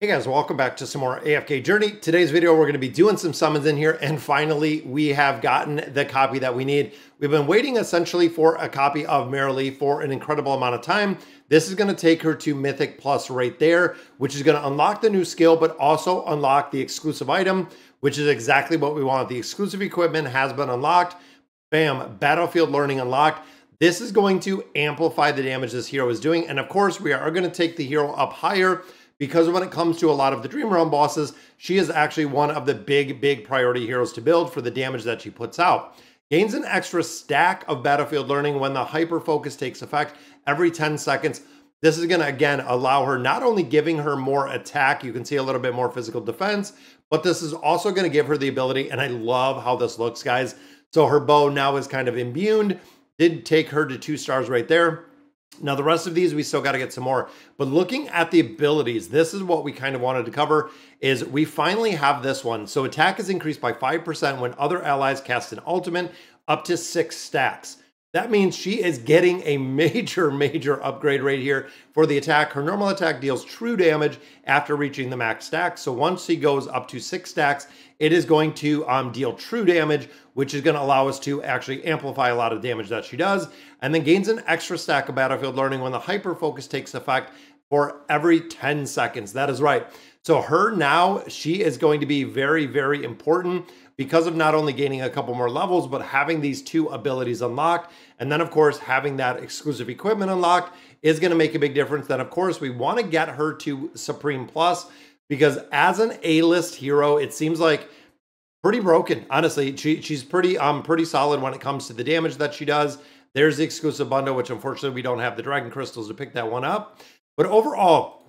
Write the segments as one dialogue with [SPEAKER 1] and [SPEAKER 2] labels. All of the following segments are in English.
[SPEAKER 1] Hey guys, welcome back to some more AFK Journey. Today's video, we're going to be doing some summons in here, and finally, we have gotten the copy that we need. We've been waiting essentially for a copy of Marilee for an incredible amount of time. This is going to take her to Mythic Plus right there, which is going to unlock the new skill, but also unlock the exclusive item, which is exactly what we want. The exclusive equipment has been unlocked. Bam, Battlefield Learning unlocked. This is going to amplify the damage this hero is doing, and of course, we are going to take the hero up higher, because when it comes to a lot of the Dream Realm bosses, she is actually one of the big priority heroes to build for the damage that she puts out. Gains an extra stack of Battlefield Learning when the hyper focus takes effect every 10 seconds. This is going to, again, allow her not only giving her more attack, you can see a little bit more physical defense, but this is also going to give her the ability, and I love how this looks, guys. So her bow now is kind of imbued. Did take her to 2 stars right there. Now, the rest of these, we still got to get some more. But looking at the abilities, this is what we kind of wanted to cover, is we finally have this one. So attack is increased by 5% when other allies cast an ultimate, up to 6 stacks. That means she is getting a major upgrade right here for the attack. Her normal attack deals true damage after reaching the max stack. So once she goes up to 6 stacks, it is going to deal true damage, which is going to allow us to actually amplify a lot of damage that she does. And then gains an extra stack of Battlefield Learning when the hyper focus takes effect for every 10 seconds. That is right. So her now, she is going to be very important, because of not only gaining a couple more levels, but having these 2 abilities unlocked. And then, of course, having that exclusive equipment unlocked is going to make a big difference. Then, of course, we want to get her to Supreme Plus, because as an A-list hero, it seems like pretty broken. Honestly, she's pretty solid when it comes to the damage that she does. There's the exclusive bundle, which unfortunately we don't have the Dragon Crystals to pick that one up. But overall,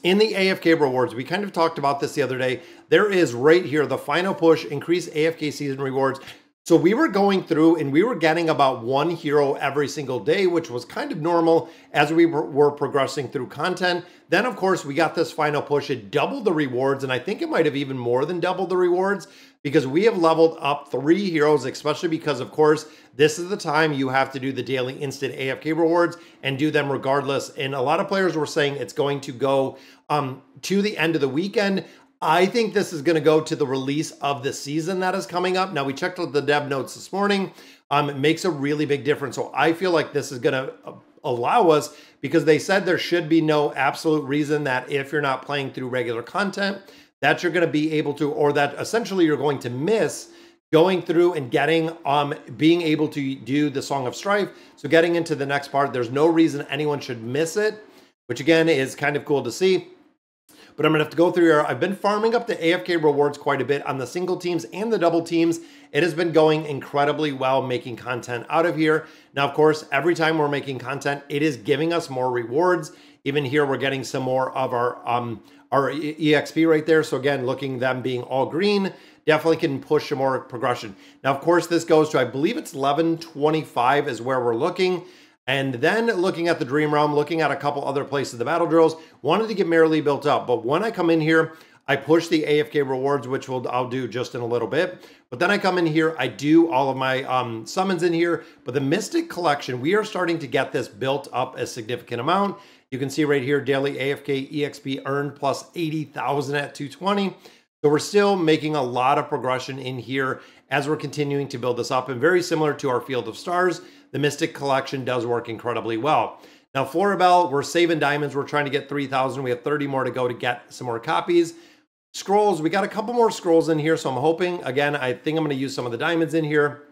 [SPEAKER 1] in the AFK rewards, we kind of talked about this the other day. There is right here, the final push, increase AFK season rewards. So we were going through and we were getting about 1 hero every single day, which was kind of normal as we were progressing through content. Then, of course, we got this final push. It doubled the rewards, and I think it might have even more than doubled the rewards, because we have leveled up 3 heroes, especially because, of course, this is the time you have to do the daily instant AFK rewards and do them regardless. And a lot of players were saying it's going to go to the end of the weekend. I think this is going to go to the release of the season that is coming up. Now, we checked out the dev notes this morning. It makes a really big difference. So I feel like this is going to allow us, because they said there should be no absolute reason that if you're not playing through regular content, that you're going to be able to, or that essentially you're going to miss going through and getting, being able to do the Song of Strife. So getting into the next part, there's no reason anyone should miss it, which again is kind of cool to see. But I'm going to have to go through here. I've been farming up the AFK rewards quite a bit on the single teams and the double teams. It has been going incredibly well making content out of here. Now, of course, every time we're making content, it is giving us more rewards. Even here, we're getting some more of our EXP right there. So again, looking them being all green, definitely can push some more progression. Now, of course, this goes to, I believe it's 1125 is where we're looking. And then looking at the Dream Realm, looking at a couple other places, the battle drills, wanted to get Marilee built up. But when I come in here, I push the AFK rewards, which I'll do just in a little bit. But then I come in here, I do all of my summons in here. But the Mystic Collection, we are starting to get this built up a significant amount. You can see right here, daily AFK EXP earned plus 80,000 at 220. So we're still making a lot of progression in here as we're continuing to build this up. And very similar to our Field of Stars, the Mystic Collection does work incredibly well. Now, Floribel, we're saving diamonds. We're trying to get 3,000. We have 30 more to go to get some more copies. Scrolls, we got a couple more scrolls in here. So I'm hoping, again, I think I'm going to use some of the diamonds in here.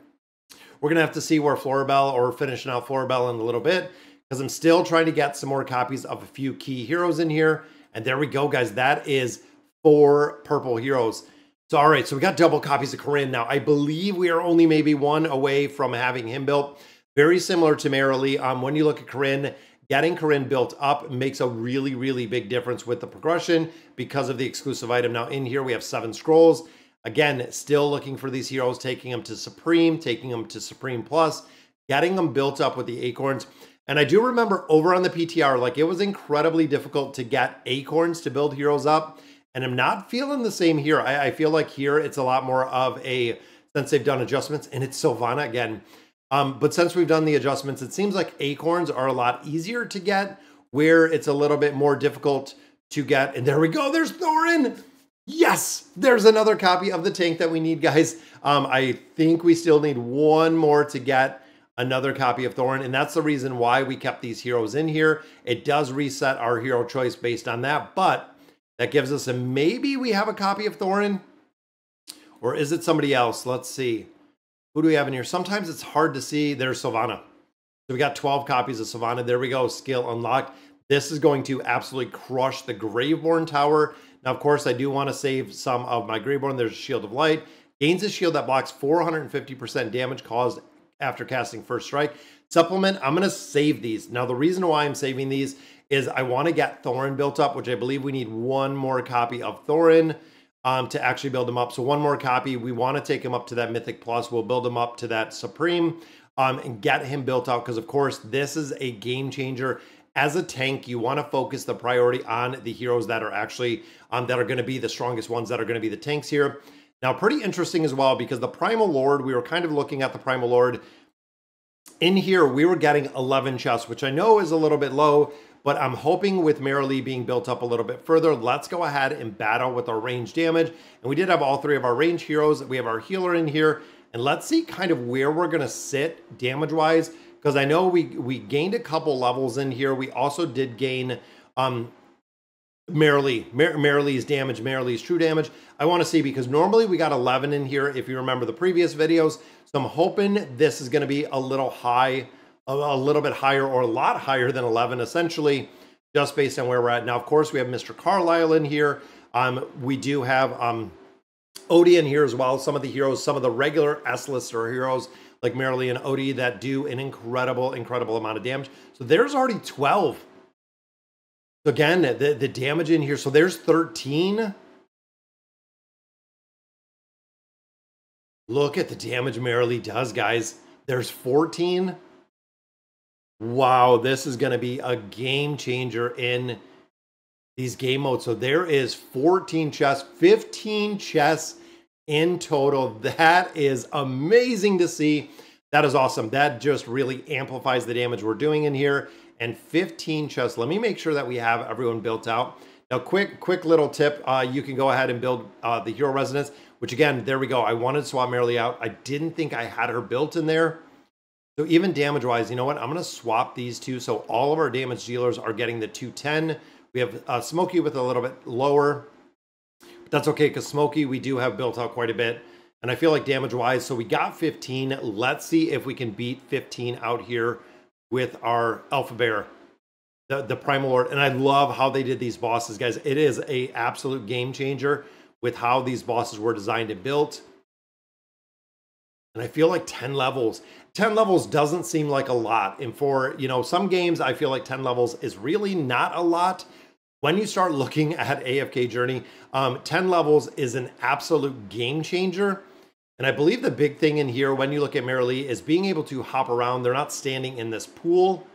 [SPEAKER 1] We're going to have to see where Floribel, or finishing out Floribel in a little bit, because I'm still trying to get some more copies of a few key heroes in here. And there we go, guys. That is 4 purple heroes. So, all right, so we got double copies of Corinne. Now, I believe we are only maybe 1 away from having him built. Very similar to Marilee. When you look at Corinne, getting Corinne built up makes a really big difference with the progression because of the exclusive item. Now, in here, we have 7 scrolls. Again, still looking for these heroes, taking them to Supreme, taking them to Supreme Plus, getting them built up with the acorns. And I do remember over on the PTR, like, it was incredibly difficult to get acorns to build heroes up. And I'm not feeling the same here. I feel like here it's a lot more of a, since they've done adjustments, and it's Sylvana again. But since we've done the adjustments, it seems like acorns are a lot easier to get, where it's a little bit more difficult to get, and there we go, there's Thorin. Yes, there's another copy of the tank that we need, guys. I think we still need one more to get another copy of Thorin, and that's the reason why we kept these heroes in here. It does reset our hero choice based on that, but that gives us maybe we have a copy of Thorin, or is it somebody else? Let's see. Who do we have in here? Sometimes it's hard to see. There's Sylvana. So we got 12 copies of Sylvana. There we go, skill unlocked. This is going to absolutely crush the Graveborn Tower. Now, of course, I do want to save some of my Graveborn. There's a Shield of Light. Gains a shield that blocks 450% damage caused after casting First Strike. Supplement, I'm going to save these. Now, the reason why I'm saving these is I want to get Thorin built up, which I believe we need one more copy of Thorin to actually build him up. So one more copy. We want to take him up to that Mythic Plus. We'll build him up to that Supreme and get him built out because, of course, this is a game changer. As a tank, you want to focus the priority on the heroes that are actually that are going to be the strongest ones, that are going to be the tanks here. Now, pretty interesting as well, because the Primal Lord, we were kind of looking at the Primal Lord. In here, we were getting 11 chests, which I know is a little bit low, but I'm hoping with Marilee being built up a little bit further, let's go ahead and battle with our range damage. And we did have all three of our range heroes. We have our healer in here, and let's see kind of where we're going to sit damage-wise, because I know we gained a couple levels in here. We also did gain Marilee's damage, Marilee's true damage. I want to see, because normally we got 11 in here, if you remember the previous videos. So I'm hoping this is going to be a little high, a little bit higher, or a lot higher than 11, essentially, just based on where we're at. Now, of course, we have Mr. Carlisle in here. We do have Odie in here as well. Some of the heroes, some of the regular S-lister heroes, like Marilee and Odie, that do an incredible amount of damage. So there's already 12. So again, the damage in here. So there's 13. Look at the damage Marilee does, guys. There's 14. Wow, this is going to be a game changer in these game modes. So there is 14 chests, 15 chests in total. That is amazing to see. That is awesome. That just really amplifies the damage we're doing in here. And 15 chests. Let me make sure that we have everyone built out. Now, quick little tip. You can go ahead and build the hero residence, which again, there we go. I wanted to swap Marilee out. I didn't think I had her built in there. So even damage-wise, you know what? I'm going to swap these two. So all of our damage dealers are getting the 210. We have Smokey with a little bit lower. But that's okay, because Smokey we do have built out quite a bit. And I feel like damage-wise, so we got 15. Let's see if we can beat 15 out here with our Alpha Bear, the Primal Lord. And I love how they did these bosses, guys. It is an absolute game changer with how these bosses were designed and built. And I feel like 10 levels. 10 levels doesn't seem like a lot. And for, you know, some games, I feel like 10 levels is really not a lot. When you start looking at AFK Journey, 10 levels is an absolute game changer. And I believe the big thing in here, when you look at Marilee, is being able to hop around. They're not standing in this pool.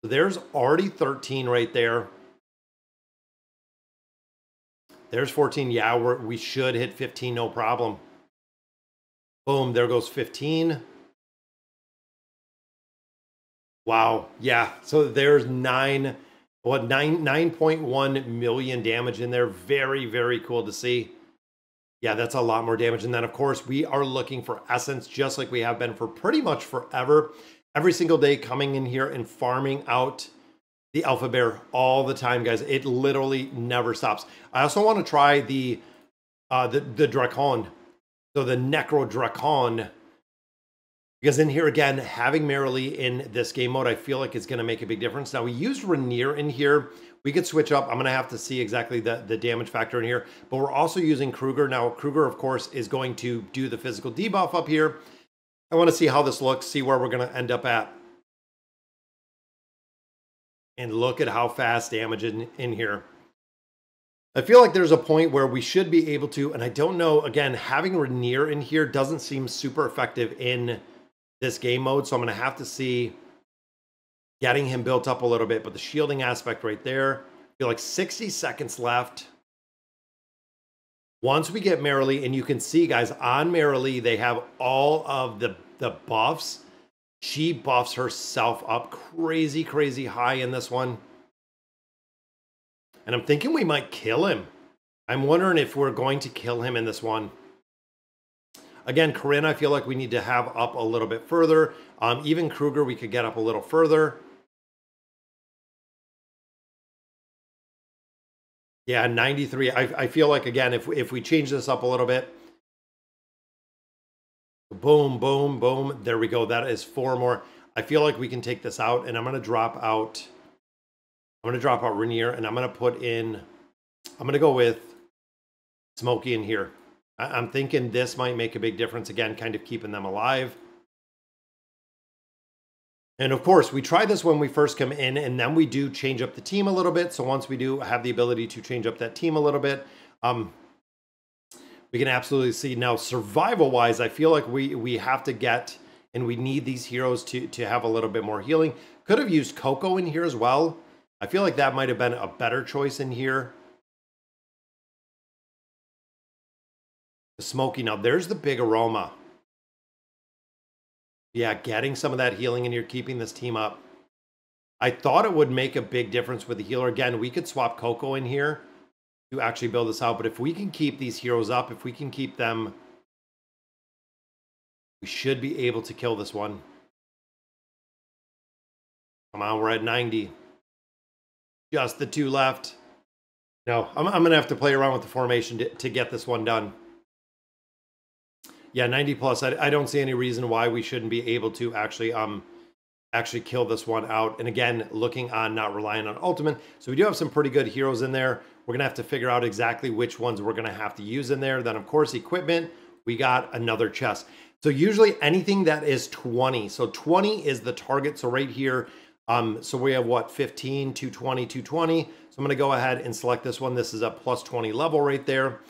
[SPEAKER 1] So there's already 13 right there. There's 14. Yeah, we should hit 15, no problem. Boom, there goes 15. Wow, yeah. So there's 9.1 million damage in there. Very cool to see. Yeah, that's a lot more damage. And then, of course, we are looking for essence, just like we have been for pretty much forever. Every single day coming in here and farming out the Alpha Bear all the time, guys. It literally never stops. I also want to try the Dracon. So the Necro Dracon. Because in here, again, having Marilee in this game mode, I feel like it's going to make a big difference. Now, we used Rainier in here. We could switch up. I'm going to have to see exactly the damage factor in here. But we're also using Kruger. Now, Kruger, of course, is going to do the physical debuff up here. I want to see how this looks, see where we're going to end up at. And look at how fast damage in here. I feel like there's a point where we should be able to, and I don't know, again, having Rainier in here doesn't seem super effective in this game mode, so I'm going to have to see getting him built up a little bit, but the shielding aspect right there, I feel like 60 seconds left. Once we get Marilee, and you can see, guys, on Marilee, they have all of the buffs. She buffs herself up crazy high in this one. And I'm thinking we might kill him. I'm wondering if we're going to kill him in this one. Again, Corinne, I feel like we need to have up a little bit further. Even Kruger, we could get up a little further. Yeah, 93. I feel like, again, if we change this up a little bit. Boom, boom, boom. There we go. That is 4 more. I feel like we can take this out, and I'm going to drop out. I'm going to drop out Rainier, and I'm going to put in. I'm going to go with Smokey in here. I'm thinking this might make a big difference. Again, kind of keeping them alive. And of course, we try this when we first come in, and then we do change up the team a little bit. So once we do have the ability to change up that team a little bit, we can absolutely see. Now, survival-wise, I feel like we have to get, and we need these heroes to have a little bit more healing. Could have used Coco in here as well. I feel like that might have been a better choice in here. Smokey, now there's the big aroma. Yeah, getting some of that healing in here, keeping this team up. I thought it would make a big difference with the healer. Again, we could swap Coco in here to actually build this out. But if we can keep these heroes up, if we can keep them, we should be able to kill this one. Come on, we're at 90. Just the 2 left. No, I'm going to have to play around with the formation to get this one done. Yeah, 90 plus. I don't see any reason why we shouldn't be able to actually kill this one out. And again, looking on not relying on ultimate. So we do have some pretty good heroes in there. We're going to have to figure out exactly which ones we're going to have to use in there. Then, of course, equipment. We got another chest. So usually anything that is 20. So 20 is the target. So right here, so we have what? 15, 220, 220. So I'm going to go ahead and select this one. This is a plus 20 level right there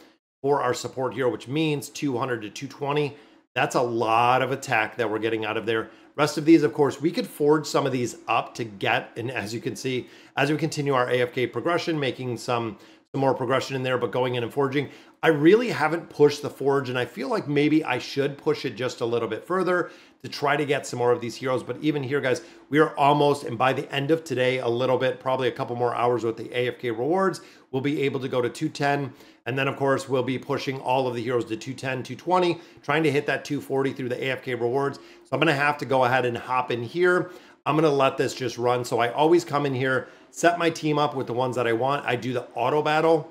[SPEAKER 1] for our support hero, which means 200 to 220. That's a lot of attack that we're getting out of there. Rest of these, of course, we could forge some of these up to get, and as you can see, as we continue our AFK progression, making some more progression in there, but going in and forging. I really haven't pushed the forge, and I feel like maybe I should push it just a little bit further to try to get some more of these heroes. But even here, guys, we are almost, and by the end of today, a little bit, probably a couple more hours with the AFK rewards, we'll be able to go to 210. And then, of course, we'll be pushing all of the heroes to 210, 220, trying to hit that 240 through the AFK rewards. So I'm going to have to go ahead and hop in here. I'm going to let this just run. So I always come in here, set my team up with the ones that I want. I do the auto battle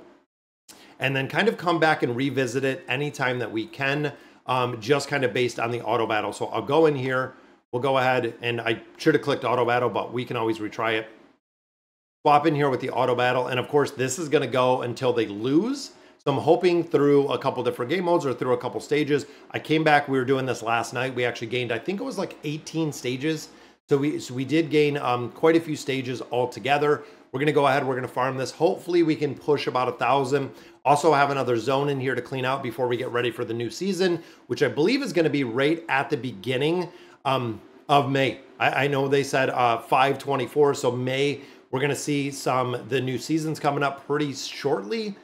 [SPEAKER 1] and then kind of come back and revisit it anytime that we can, just kind of based on the auto battle. So I'll go in here. We'll go ahead, and I should have clicked auto battle, but we can always retry it. Swap in here with the auto battle. And of course, this is going to go until they lose. So I'm hoping through a couple different game modes or through a couple stages. I came back, we were doing this last night. We actually gained, I think it was like 18 stages. So we did gain quite a few stages altogether. We're going to go ahead, we're going to farm this. Hopefully we can push about 1,000. Also have another zone in here to clean out before we get ready for the new season, which I believe is going to be right at the beginning of May. I know they said 5/24, so May, we're going to see the new seasons coming up pretty shortly,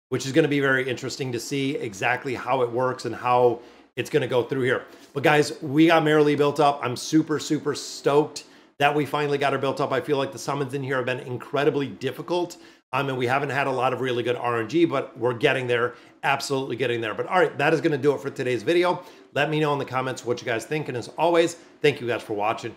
[SPEAKER 1] which is going to be very interesting to see exactly how it works and how it's going to go through here. But guys, we got Marilee built up. I'm super, super stoked that we finally got her built up. I feel like the summons in here have been incredibly difficult. And we haven't had a lot of really good RNG, but we're getting there, absolutely getting there. But all right, that is going to do it for today's video. Let me know in the comments what you guys think. And as always, thank you guys for watching.